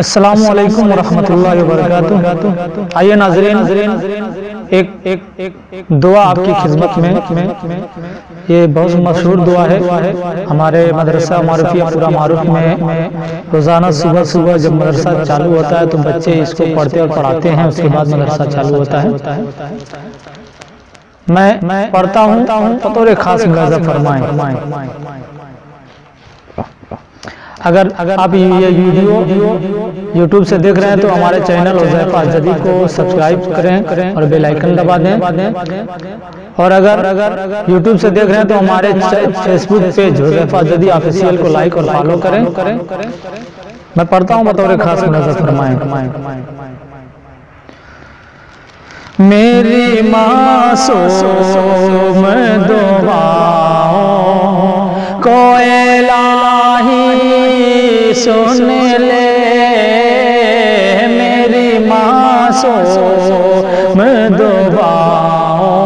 السلام علیکم ورحمۃ اللہ وبرکاتہ۔ آئیے ناظرین، ایک دعا آپ کی خدمت میں، یہ بہت مشہور دعا ہے ہمارے مدرسہ معروفیہ پورا معروف میں۔ روزانہ صبح جب مدرسہ چالو ہوتا ہے تو بچے اس کو پڑھتے اور پڑھاتے ہیں، اس کے بعد مدرسہ چالو ہوتا ہے۔ میں پڑھتا ہوں، بطور خاص ملاحظہ فرمائیں۔ اگر آپ یہ ویڈیو یوٹیوب سے دیکھ رہے ہیں تو ہمارے چینل حذیفہ الجدی کو سبسکرائب کریں اور بیل آئیکن دبا دیں، اور اگر یوٹیوب سے دیکھ رہے ہیں تو ہمارے فیس بک پیج حذیفہ الجدی آفیشیل کو لائک اور فالو کریں۔ میں پڑھتا ہوں، بطور خاص ملاحظہ فرمائیں۔ میری معصوم دعاؤں کو الہی سن لے، میری معصوم دعاؤں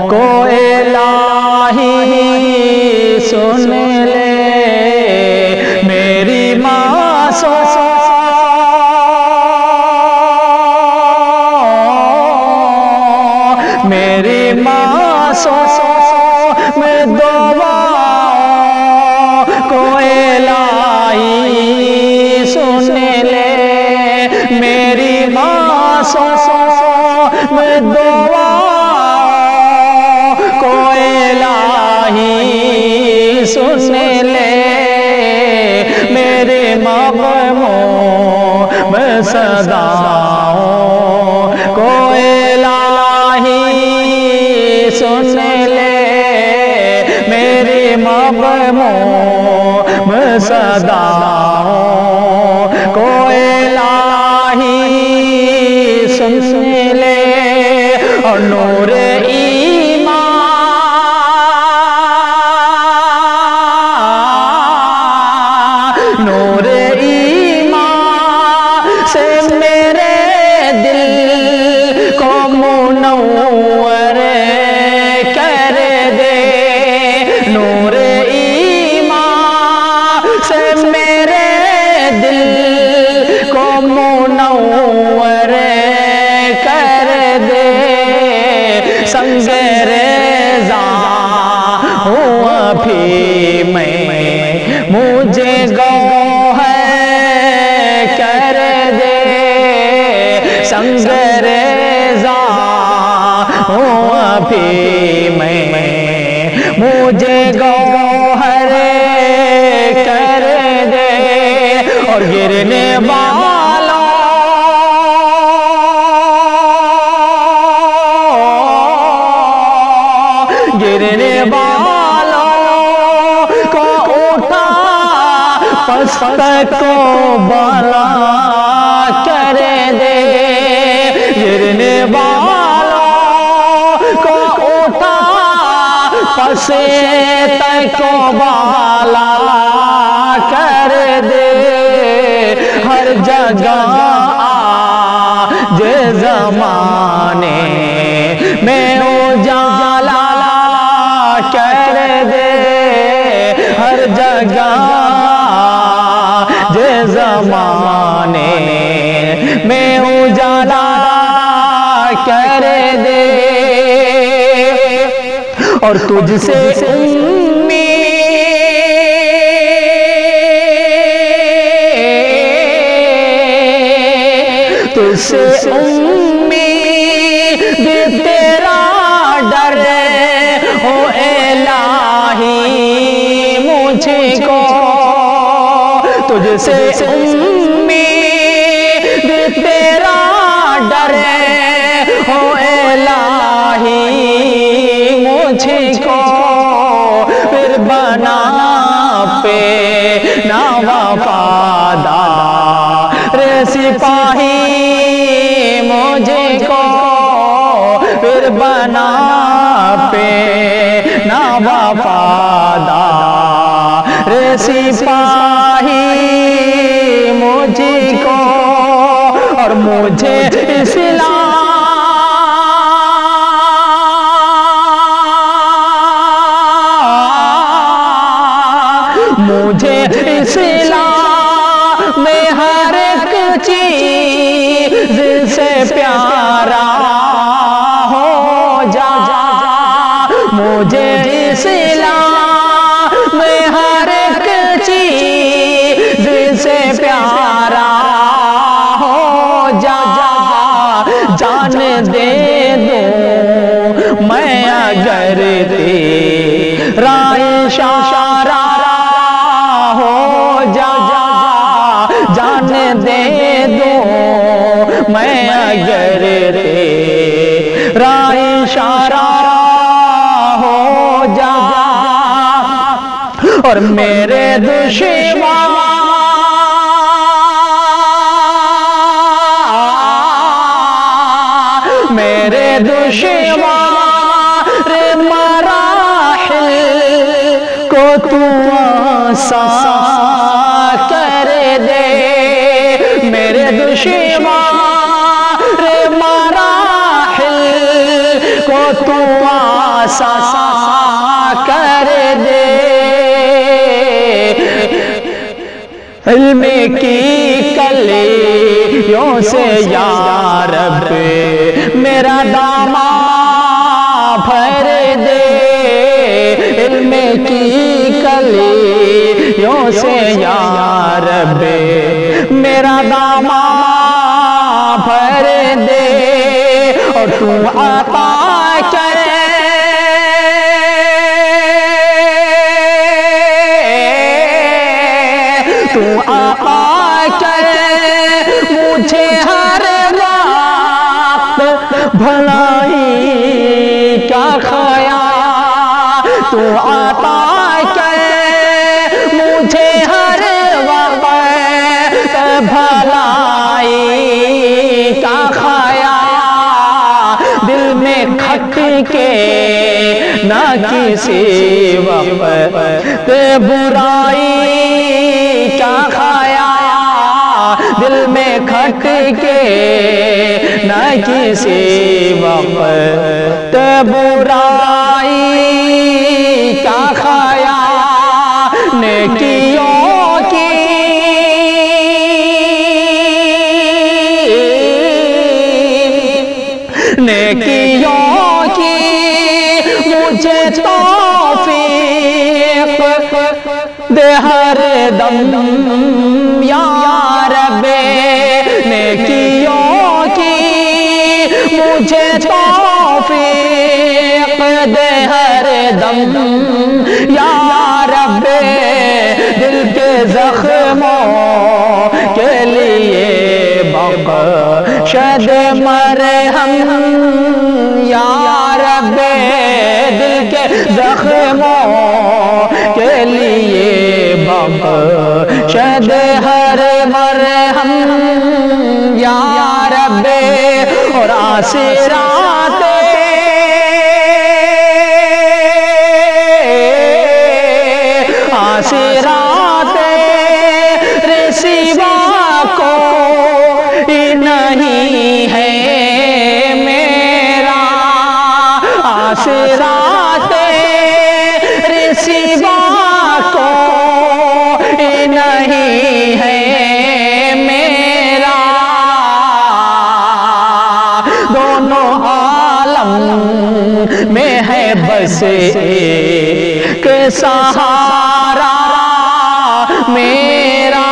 کو الہی سن لے، میری معصوم دعاؤں کو الہی سن لے، میری معصوم دعاؤں کو الہی سن لے، میرے مغموم صداؤں کو الہی سن لے، میرے مغموم صداؤں کو الہی سن لے، اور نور ایمان سے میرے دل کو منور کر دے، نور ایمان سے میرے دل کو منور کر دے، سنگ ریزہ ہوں ابھی میں، مجھے گوہر کر دے، سنگ ریزہ ہوں ابھی میں، مجھے گوہر کر دے، اور گرنے والوں کو اٹھا پست کو بالا کر دے، گرنے والوں کو اٹھا پست کو بالا کر دے، ہر جگہ آج زمانے میں اجالا کر دے، ہر جگہ آج زمانے میں اجالا کر دے، اور تجھ سے امید تیرا ڈر ہو الہی مجھ کو، تجھ سے امید تیرا ڈر ہو الہی مجھ کو، پھر بنا پہ نا وفادار سپاہی مجھے کو، پھر بنا پہ نا وفادار سپاہی مجھے کو، اور مجھے اسلام مجھے اسلام میں ہر اشارہ ہو جا اور میرے دشمن مراحل کو تو آسان کر دے میرے دشمن مراحل کو تو آسان کر دے علم کی کلیوں سے یا رب میرا دامن بھر دے علم کی کلیوں سے یا رب میرا دامن بھر دے اور تو عطا کرے تو عطا کرے مجھے ہر وقت بھلائی کا خیال تو عطا کرے مجھے ہر وقت بھلائی کا خیال دل میں کھٹ کے نہ کسی وقت برائی کا خیال دل میں کھٹ کے نہ کسی وقت برائی کا خیال نیکیوں کی مجھے توفیق دے ہر دم یا رب نیکیوں کی مجھے توفیق دے ہر دم یا رب دل کے زخموں کے لیے بخشد مرہم یا رب دل کے زخموں کے لیے بخشد ہر مرہم یا رب اور آسرات رسیوا کو نہیں ہے میرا آسرات رسیوا کو نہیں ہے میرا دونوں عالم میں ہے بس ایک سہارا میرا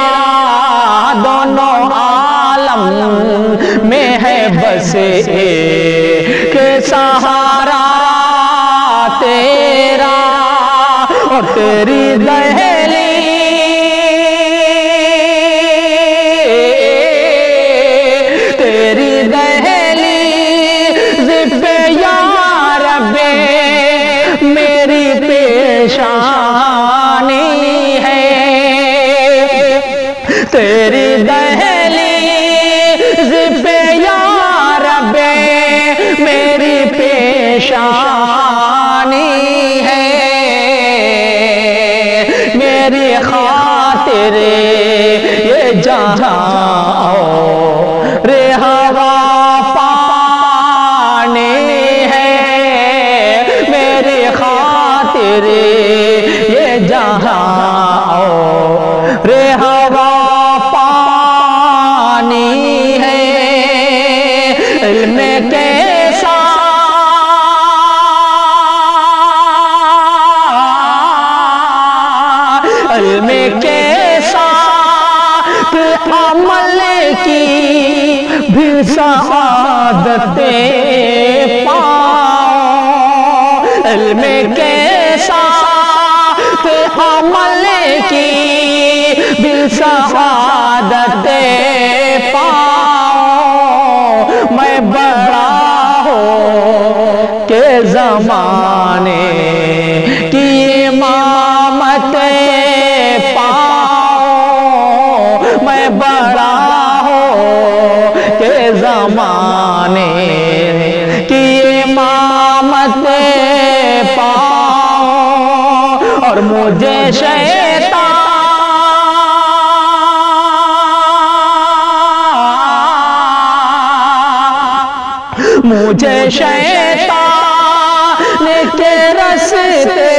دونوں عالم میں ہے بس ایک سہارا تیرا اور تیری دہلی ذبِ یا رب میری پیشانی ہے تیری دہلیز پہ یا رب میری پیشانی ہے میری خاطر یہ جہاں رے ہوا یہ جہاں رے ہوا پانی ہے علم کیسا علم کیسا عمل کی بھی سعادتیں پاؤ علم کیسا عمل کی بھی سعادتیں پاؤ میں بڑا ہوں میں بڑا ہو کہ زمانے کی امامت پاؤں اور مجھے شیطان کے رستے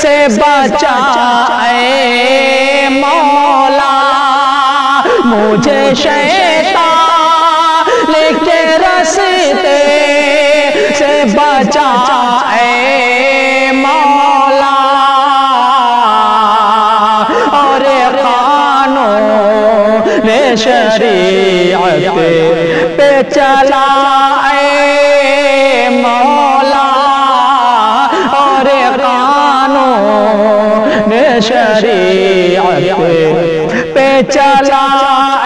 سے بچا اے مولا، مجھے شیطان کے رستے سے بچا اے مولا، اور قانون شریعت پہ چلا اے مولا، اور قانون شریعت پہ چلا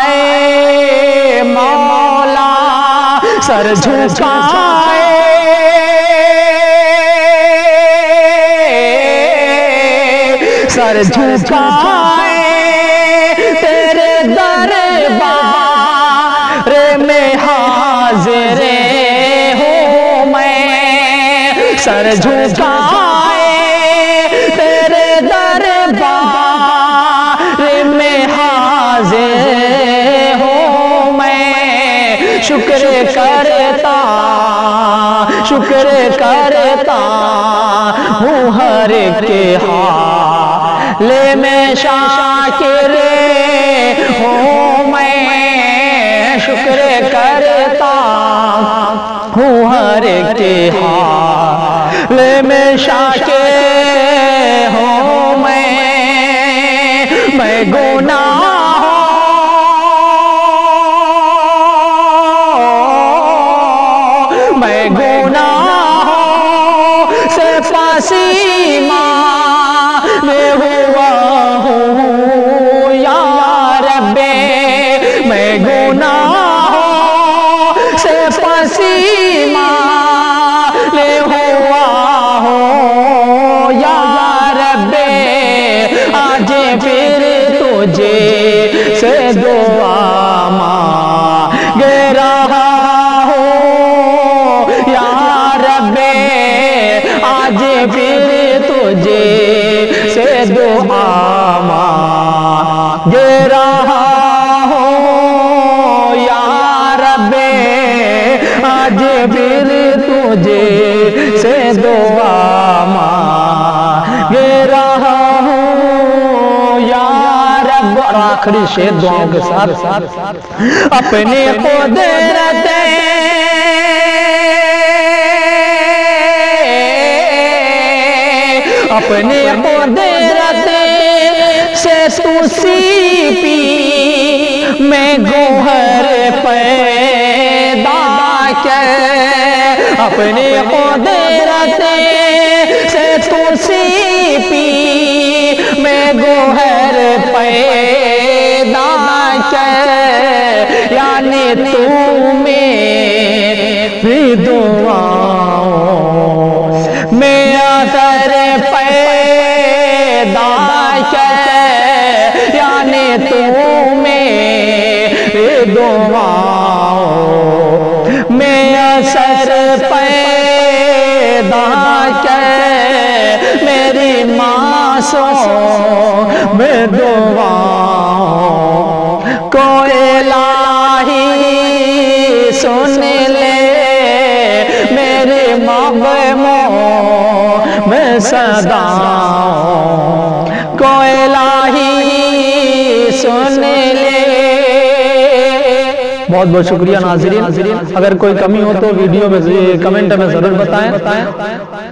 اے مولا، سر جھکائے سر جھکائے تیرے دربار میں حاضر ہوں میں، سر جھکائے تیرے دربار میں حاضر ہوں میں، شکر کرتا ہوں ہر کے حال میں شاکر ہوں میں، شکر کرتا ہوں ہر کے حال میں شاکر ہوں میں گناہوں سے پاسیماں میں ہوا ہوں یا رب، میں گناہوں سے پاسیماں میں ہوا ہوں یا رب، آج پھر تجھے سے دعا مانگ رہا ہوں یا رب، آج پھر تجھے سے دعا مانگ رہا ہوں یا رب، آج پھر تجھے سے دعا مانگ رہا ہوں یا رب۔ اور آخری شعر دعاؤں کے ساتھ اپنی قدرت اپنی قدرت سے تو سیپی میں گوہر پیدا کر، اپنی قدرت سے تو سیپی میں گوہر پیدا کر، یعنی تو میری دعاؤں میں اثر پیدا کر، یعنی تو میری دعاؤں میں اثر پیدا کر، میری معصوم دعاؤں کو الہی سن لے، میرے مغموم میں صداؤں کو الہی سن لے۔ بہت بہت شکریہ ناظرین، اگر کوئی کمی ہو تو ویڈیو میں کمنٹ میں ضرور بتائیں،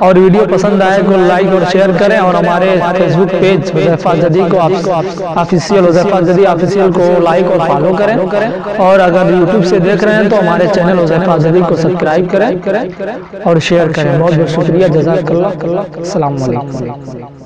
اور ویڈیو پسند آئے کو لائک اور شیئر کریں، اور ہمارے فیس بک پیج حذیفہ الجدی کو آفیشیل حذیفہ الجدی آفیشیل کو لائک اور فالو کریں، اور اگر یوٹیوب سے دیکھ رہے ہیں تو ہمارے چینل حذیفہ الجدی کو سبسکرائب کریں اور شیئر کریں۔ بہت بہت شکریہ، جزاک اللہ، السلام علیکم۔